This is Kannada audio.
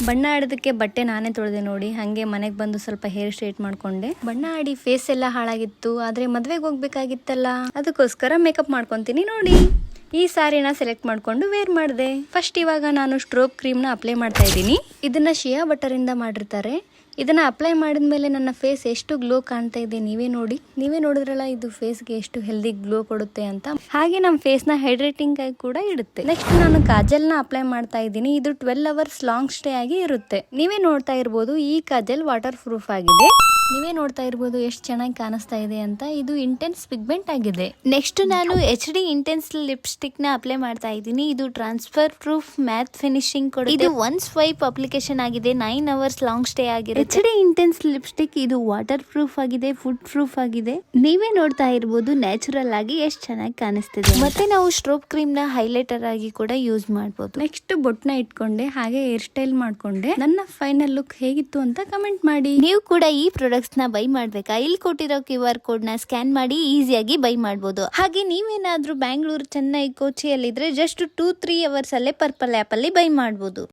ಬಣ್ಣ ಆಡೋದಕ್ಕೆ ಬಟ್ಟೆ ನಾನೇ ತೊಳೆದೆ ನೋಡಿ. ಹಾಗೆ ಮನೆಗೆ ಬಂದು ಸ್ವಲ್ಪ ಹೇರ್ ಸ್ಟ್ರೈಟ್ ಮಾಡ್ಕೊಂಡೆ. ಬಣ್ಣ ಆಡಿ ಫೇಸ್ ಎಲ್ಲ ಹಾಳಾಗಿತ್ತು, ಆದ್ರೆ ಮದ್ವೆಗೆ ಹೋಗ್ಬೇಕಾಗಿತ್ತಲ್ಲ, ಅದಕ್ಕೋಸ್ಕರ ಮೇಕಪ್ ಮಾಡ್ಕೊಂತೀನಿ ನೋಡಿ. ಈ ಸಾರಿನ ಸೆಲೆಕ್ಟ್ ಮಾಡ್ಕೊಂಡು ವೇರ್ ಮಾಡಿದೆ. ಫಸ್ಟ್ ಇವಾಗ ನಾನು ಸ್ಟ್ರೋಬ್ ಕ್ರೀಮ್ ನ ಅಪ್ಲೈ ಮಾಡ್ತಾ ಇದ್ದೀನಿ. ಇದನ್ನ ಶಿಯಾ ಬಟರ್ ಇಂದ ಮಾಡಿರ್ತಾರೆ. ಇದನ್ನ ಅಪ್ಲೈ ಮಾಡಿದ್ಮೇಲೆ ನನ್ನ ಫೇಸ್ ಎಷ್ಟು ಗ್ಲೋ ಕಾಣ್ತಾ ಇದೆ ನೀವೇ ನೋಡಿ. ನೀವೇ ನೋಡಿದ್ರಲ್ಲ ಇದು ಫೇಸ್ಗೆ ಎಷ್ಟು ಹೆಲ್ದಿ ಗ್ಲೋ ಕೊಡುತ್ತೆ ಅಂತ. ಹಾಗೆ ನಮ್ಮ ಫೇಸ್ ನ ಹೈಡ್ರೇಟಿಂಗ್ ಆಗಿ ಕೂಡ ಇಡುತ್ತೆ. ನೆಕ್ಸ್ಟ್ ನಾನು ಕಾಜಲ್ ನ ಅಪ್ಲೈ ಮಾಡ್ತಾ ಇದ್ದೀನಿ. ಇದು 12 ಅವರ್ಸ್ ಲಾಂಗ್ ಸ್ಟೇ ಆಗಿ ಇರುತ್ತೆ. ನೀವೇ ನೋಡ್ತಾ ಇರ್ಬೋದು, ಈ ಕಾಜಲ್ ವಾಟರ್ ಪ್ರೂಫ್ ಆಗಿದೆ. ನೀವೇ ನೋಡ್ತಾ ಇರ್ಬೋದು ಎಷ್ಟು ಚೆನ್ನಾಗಿ ಕಾಣಿಸ್ತಾ ಇದೆ ಅಂತ. ಇದು ಇಂಟೆನ್ಸ್ ಪಿಗ್ಮೆಂಟ್ ಆಗಿದೆ. ನೆಕ್ಸ್ಟ್ ನಾನು HD ಇಂಟೆನ್ಸ್ ಲಿಪ್ಸ್ಟಿಕ್ ನ ಅಪ್ಲೈ ಮಾಡ್ತಾ ಇದ್ದೀನಿ. ಇದು ಟ್ರಾನ್ಸ್ಫರ್ ಪ್ರೂಫ್ ಮ್ಯಾಟ್ ಫಿನಿಶಿಂಗ್ ಕೊಡುತ್ತೆ. ಇದು ಒನ್ ಸ್ವೈಪ್ ಅಪ್ಲಿಕೇಶನ್ ಆಗಿದೆ. 9 ಅವರ್ಸ್ ಲಾಂಗ್ ಸ್ಟೇ ಆಗಿದೆ. HD ಇಂಟೆನ್ಸ್ ಲಿಪ್ಸ್ಟಿಕ್ ಇದು ವಾಟರ್ ಪ್ರೂಫ್ ಆಗಿದೆ, ಫುಡ್ ಪ್ರೂಫ್ ಆಗಿದೆ. ನೀವೇ ನೋಡ್ತಾ ಇರ್ಬೋದು ನ್ಯಾಚುರಲ್ ಆಗಿ ಎಷ್ಟು ಚೆನ್ನಾಗಿ ಕಾಣಿಸ್ತಿದೆ. ಮತ್ತೆ ನಾವು ಸ್ಟ್ರೋಬ್ ಕ್ರೀಮ್ ನ ಹೈಲೈಟರ್ ಆಗಿ ಕೂಡ ಯೂಸ್ ಮಾಡಬಹುದು. ನೆಕ್ಸ್ಟ್ ಬೊಟ್ನ ಇಟ್ಕೊಂಡೆ, ಹಾಗೆ ಹೇರ್ ಸ್ಟೈಲ್ ಮಾಡ್ಕೊಂಡೆ. ನನ್ನ ಫೈನಲ್ ಲುಕ್ ಹೇಗಿತ್ತು ಅಂತ ಕಮೆಂಟ್ ಮಾಡಿ. ನೀವು ಕೂಡ ಈ ಪ್ರಾಡಕ್ಟ್ಸ್ ನ ಬೈ ಮಾಡ್ಬೇಕಾ? ಇಲ್ಲಿ ಕೊಟ್ಟಿರೋ QR ಕೋಡ್ ನ ಸ್ಕ್ಯಾನ್ ಮಾಡಿ ಈಸಿಯಾಗಿ ಬೈ ಮಾಡಬಹುದು. ಹಾಗೆ ನೀವೇನಾದ್ರೂ ಬ್ಯಾಂಗ್ಳೂರ್, ಚೆನ್ನೈ, ಕೊಚ್ಚಿಯಲ್ಲಿದ್ರೆ ಜಸ್ಟ್ 2-3 ಅವರ್ಸ್ ಅಲ್ಲೇ ಪರ್ಪಲ್ ಆಪ್ ಅಲ್ಲಿ ಬೈ ಮಾಡಬಹುದು.